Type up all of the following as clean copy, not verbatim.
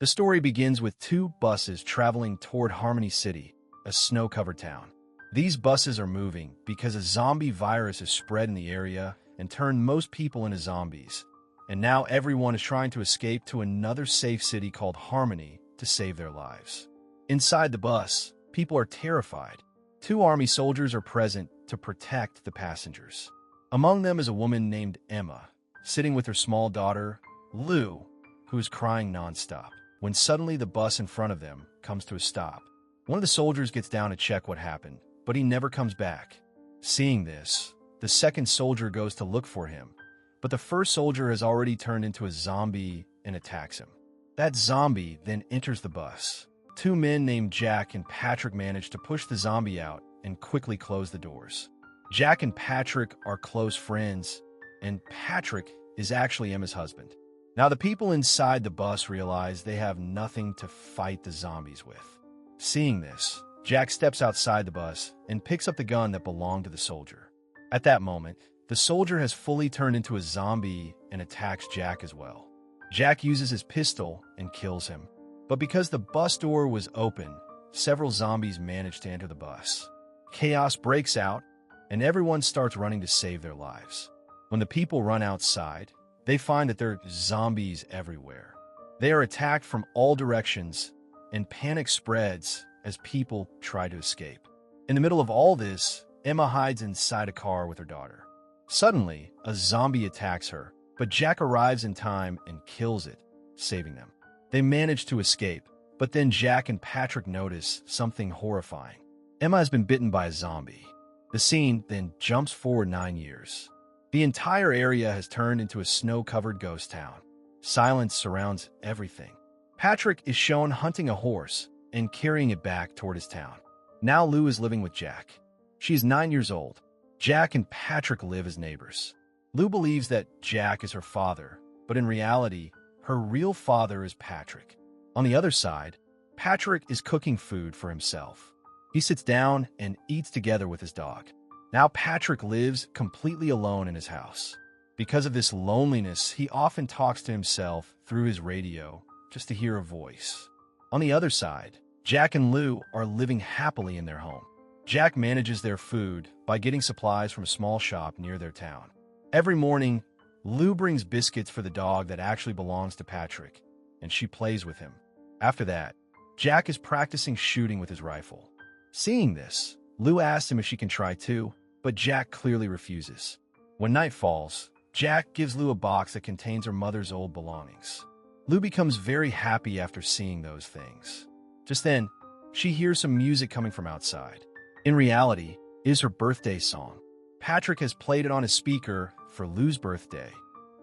The story begins with two buses traveling toward Harmony City, a snow-covered town. These buses are moving because a zombie virus has spread in the area and turned most people into zombies. And now everyone is trying to escape to another safe city called Harmony to save their lives. Inside the bus, people are terrified. Two army soldiers are present to protect the passengers. Among them is a woman named Emma, sitting with her small daughter, Lou, who is crying nonstop, when suddenly the bus in front of them comes to a stop. One of the soldiers gets down to check what happened, but he never comes back. Seeing this, the second soldier goes to look for him, but the first soldier has already turned into a zombie and attacks him. That zombie then enters the bus. Two men named Jack and Patrick manage to push the zombie out and quickly close the doors. Jack and Patrick are close friends, and Patrick is actually Emma's husband. Now the people inside the bus realize they have nothing to fight the zombies with. Seeing this, Jack steps outside the bus and picks up the gun that belonged to the soldier. At that moment, the soldier has fully turned into a zombie and attacks Jack as well. Jack uses his pistol and kills him. But because the bus door was open, several zombies manage to enter the bus. Chaos breaks out, and everyone starts running to save their lives. When the people run outside, they find that there are zombies everywhere. They are attacked from all directions, and panic spreads as people try to escape. In the middle of all this, Emma hides inside a car with her daughter. Suddenly, a zombie attacks her, but Jack arrives in time and kills it, saving them. They manage to escape, but then Jack and Patrick notice something horrifying. Emma has been bitten by a zombie. The scene then jumps forward 9 years. The entire area has turned into a snow-covered ghost town. Silence surrounds everything. Patrick is shown hunting a horse and carrying it back toward his town. Now Lou is living with Jack. She is 9 years old. Jack and Patrick live as neighbors. Lou believes that Jack is her father, but in reality, her real father is Patrick. On the other side, Patrick is cooking food for himself. He sits down and eats together with his dog. Now Patrick lives completely alone in his house. Because of this loneliness, he often talks to himself through his radio just to hear a voice. On the other side, Jack and Lou are living happily in their home. Jack manages their food by getting supplies from a small shop near their town. Every morning, Lou brings biscuits for the dog that actually belongs to Patrick, and she plays with him. After that, Jack is practicing shooting with his rifle. Seeing this, Lou asks him if she can try too, but Jack clearly refuses. When night falls, Jack gives Lou a box that contains her mother's old belongings. Lou becomes very happy after seeing those things. Just then, she hears some music coming from outside. In reality, it is her birthday song. Patrick has played it on his speaker for Lou's birthday,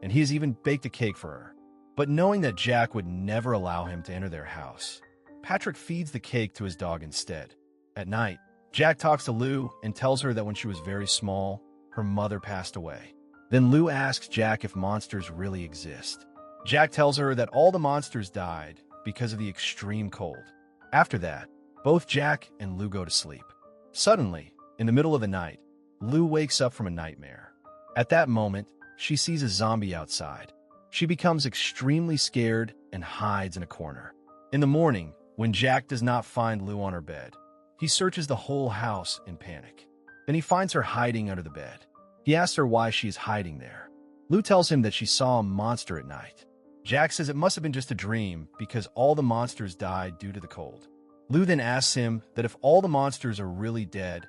and he has even baked a cake for her. But knowing that Jack would never allow him to enter their house, Patrick feeds the cake to his dog instead. At night, Jack talks to Lou and tells her that when she was very small, her mother passed away. Then Lou asks Jack if monsters really exist. Jack tells her that all the monsters died because of the extreme cold. After that, both Jack and Lou go to sleep. Suddenly, in the middle of the night, Lou wakes up from a nightmare. At that moment, she sees a zombie outside. She becomes extremely scared and hides in a corner. In the morning, when Jack does not find Lou on her bed, he searches the whole house in panic. Then he finds her hiding under the bed. He asks her why she is hiding there. Lou tells him that she saw a monster at night. Jack says it must have been just a dream because all the monsters died due to the cold. Lou then asks him that if all the monsters are really dead,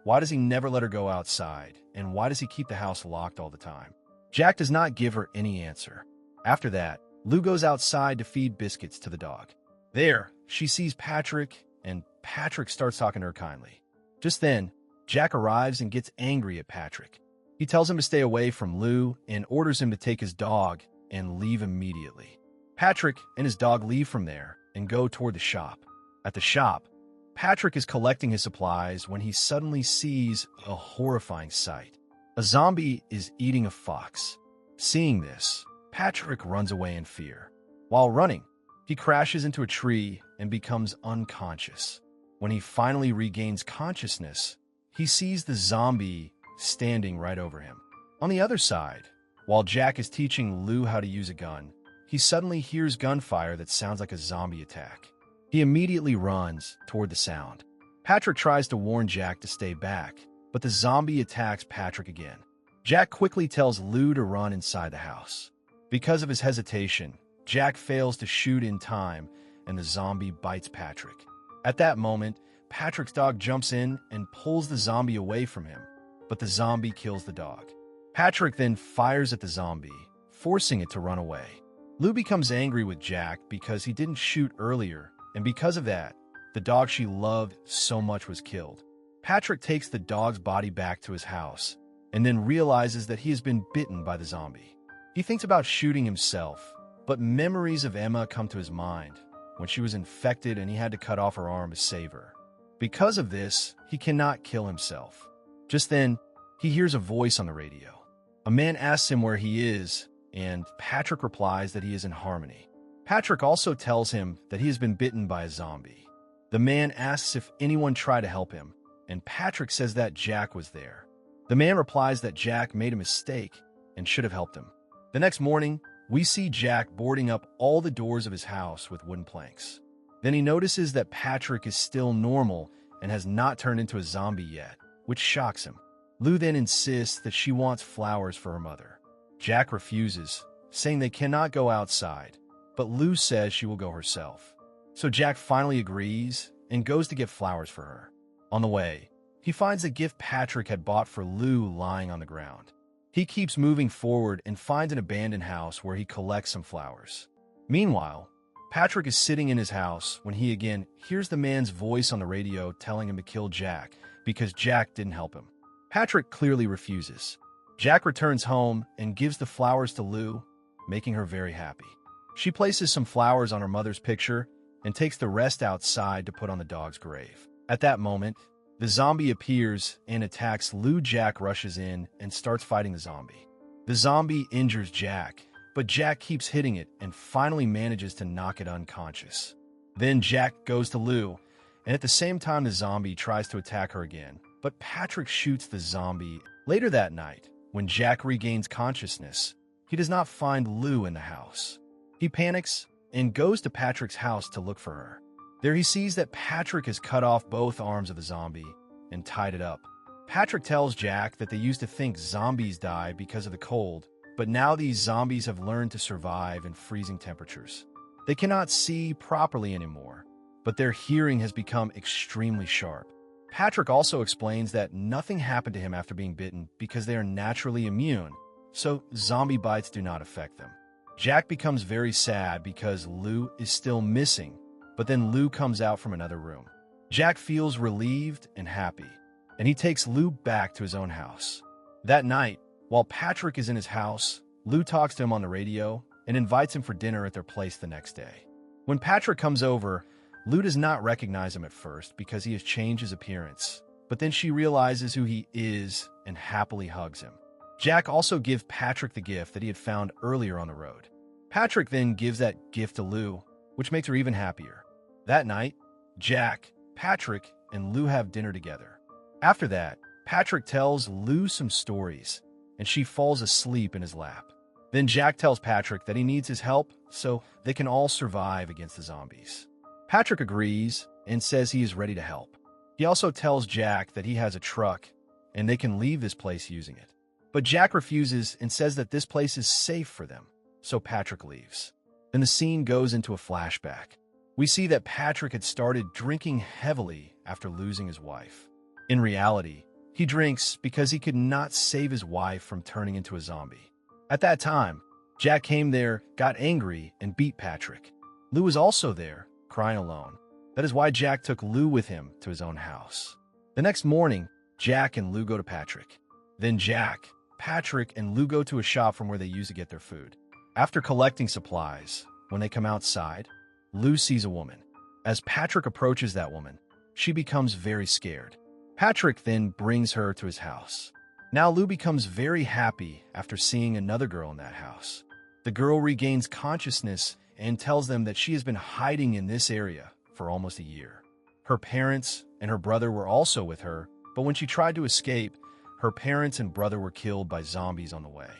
why does he never let her go outside, and why does he keep the house locked all the time? Jack does not give her any answer. After that, Lou goes outside to feed biscuits to the dog. There, she sees Patrick, and Patrick starts talking to her kindly. Just then, Jack arrives and gets angry at Patrick. He tells him to stay away from Lou and orders him to take his dog and leave immediately. Patrick and his dog leave from there and go toward the shop. At the shop, Patrick is collecting his supplies when he suddenly sees a horrifying sight. A zombie is eating a fox. Seeing this, Patrick runs away in fear. While running, he crashes into a tree and becomes unconscious. When he finally regains consciousness, he sees the zombie standing right over him. On the other side, while Jack is teaching Lou how to use a gun, he he suddenly hears gunfire that sounds like a zombie attack. He immediately runs toward the sound. Patrick tries to warn Jack to stay back, but the zombie attacks Patrick again. Jack quickly tells Lou to run inside the house. Because of his hesitation, Jack fails to shoot in time, and the zombie bites Patrick. At that moment, Patrick's dog jumps in and pulls the zombie away from him, but the zombie kills the dog. Patrick then fires at the zombie, forcing it to run away. Lou becomes angry with Jack because he didn't shoot earlier, and because of that, the dog she loved so much was killed. Patrick takes the dog's body back to his house, and then realizes that he has been bitten by the zombie. He thinks about shooting himself, but memories of Emma come to his mind when she was infected and he had to cut off her arm to save her. Because of this, he cannot kill himself. Just then, he hears a voice on the radio. A man asks him where he is, and Patrick replies that he is in Harmony. Patrick also tells him that he has been bitten by a zombie. The man asks if anyone tried to help him, and Patrick says that Jack was there. The man replies that Jack made a mistake and should have helped him. The next morning, we see Jack boarding up all the doors of his house with wooden planks. Then he notices that Patrick is still normal and has not turned into a zombie yet, which shocks him. Lou then insists that she wants flowers for her mother. Jack refuses, saying they cannot go outside, but Lou says she will go herself. So Jack finally agrees and goes to get flowers for her. On the way, he finds the gift Patrick had bought for Lou lying on the ground. He keeps moving forward and finds an abandoned house where he collects some flowers. Meanwhile, Patrick is sitting in his house when he again hears the man's voice on the radio telling him to kill Jack because Jack didn't help him. Patrick clearly refuses. Jack returns home and gives the flowers to Lou, making her very happy. She places some flowers on her mother's picture and takes the rest outside to put on the dog's grave. At that moment, the zombie appears and attacks Lou. Jack rushes in and starts fighting the zombie. The zombie injures Jack, but Jack keeps hitting it and finally manages to knock it unconscious. Then Jack goes to Lou, and at the same time the zombie tries to attack her again, but Patrick shoots the zombie. Later that night, when Jack regains consciousness, he does not find Lou in the house. He panics and goes to Patrick's house to look for her. There he sees that Patrick has cut off both arms of the zombie and tied it up. Patrick tells Jack that they used to think zombies die because of the cold, but now these zombies have learned to survive in freezing temperatures. They cannot see properly anymore, but their hearing has become extremely sharp. Patrick also explains that nothing happened to him after being bitten because they are naturally immune, so zombie bites do not affect them. Jack becomes very sad because Lou is still missing, but then Lou comes out from another room. Jack feels relieved and happy, and he takes Lou back to his own house. That night, while Patrick is in his house, Lou talks to him on the radio and invites him for dinner at their place the next day. When Patrick comes over, Lou does not recognize him at first because he has changed his appearance, but then she realizes who he is and happily hugs him. Jack also gives Patrick the gift that he had found earlier on the road. Patrick then gives that gift to Lou, which makes her even happier. That night, Jack, Patrick, and Lou have dinner together. After that, Patrick tells Lou some stories, and she falls asleep in his lap. Then Jack tells Patrick that he needs his help so they can all survive against the zombies. Patrick agrees and says he is ready to help. He also tells Jack that he has a truck and they can leave this place using it. But Jack refuses and says that this place is safe for them, so Patrick leaves. Then the scene goes into a flashback. We see that Patrick had started drinking heavily after losing his wife. In reality, he drinks because he could not save his wife from turning into a zombie. At that time, Jack came there, got angry, and beat Patrick. Lou was also there, crying alone. That is why Jack took Lou with him to his own house. The next morning, Jack and Lou go to Patrick. Then Jack, Patrick, and Lou go to a shop from where they used to get their food. After collecting supplies, when they come outside, Lou sees a woman. As Patrick approaches that woman, she becomes very scared. Patrick then brings her to his house. Now Lou becomes very happy after seeing another girl in that house. The girl regains consciousness and tells them that she has been hiding in this area for almost a year. Her parents and her brother were also with her, but when she tried to escape, her parents and brother were killed by zombies on the way.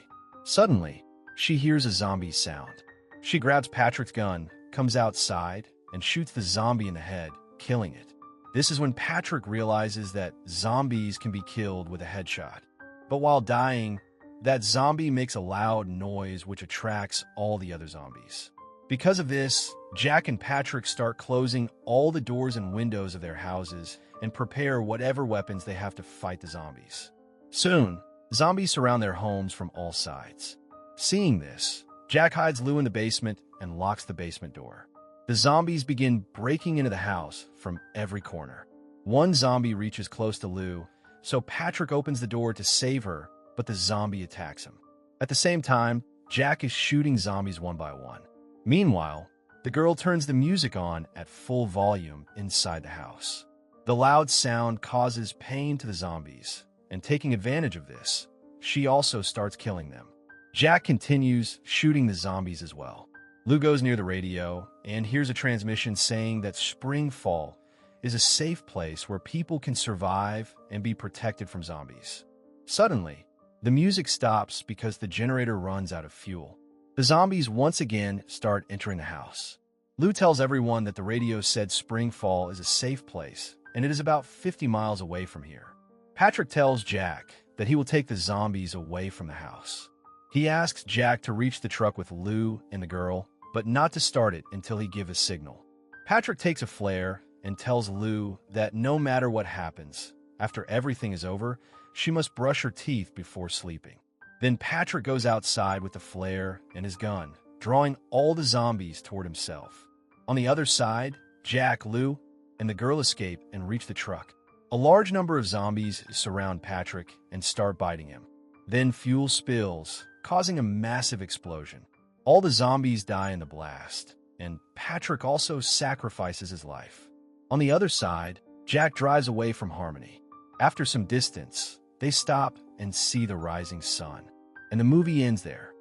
Suddenly, she hears a zombie sound. She grabs Patrick's gun, comes outside, and shoots the zombie in the head, killing it. This is when Patrick realizes that zombies can be killed with a headshot. But while dying, that zombie makes a loud noise which attracts all the other zombies. Because of this, Jack and Patrick start closing all the doors and windows of their houses and prepare whatever weapons they have to fight the zombies. Soon, zombies surround their homes from all sides. Seeing this, Jack hides Lou in the basement and locks the basement door. The zombies begin breaking into the house from every corner. One zombie reaches close to Lou, so Patrick opens the door to save her, but the zombie attacks him. At the same time, Jack is shooting zombies one by one. Meanwhile, the girl turns the music on at full volume inside the house. The loud sound causes pain to the zombies, and taking advantage of this, she also starts killing them. Jack continues shooting the zombies as well. Lou goes near the radio and hears a transmission saying that Spring Fall is a safe place where people can survive and be protected from zombies. Suddenly, the music stops because the generator runs out of fuel. The zombies once again start entering the house. Lou tells everyone that the radio said Spring Fall is a safe place and it is about 50 miles away from here. Patrick tells Jack that he will take the zombies away from the house. He asks Jack to reach the truck with Lou and the girl, but not to start it until he gives a signal. Patrick takes a flare and tells Lou that no matter what happens, after everything is over, she must brush her teeth before sleeping. Then Patrick goes outside with the flare and his gun, drawing all the zombies toward himself. On the other side, Jack, Lou, and the girl escape and reach the truck. A large number of zombies surround Patrick and start biting him. Then fuel spills, causing a massive explosion. All the zombies die in the blast, and Patrick also sacrifices his life. On the other side, Jack drives away from Harmony. After some distance, they stop and see the rising sun. And the movie ends there.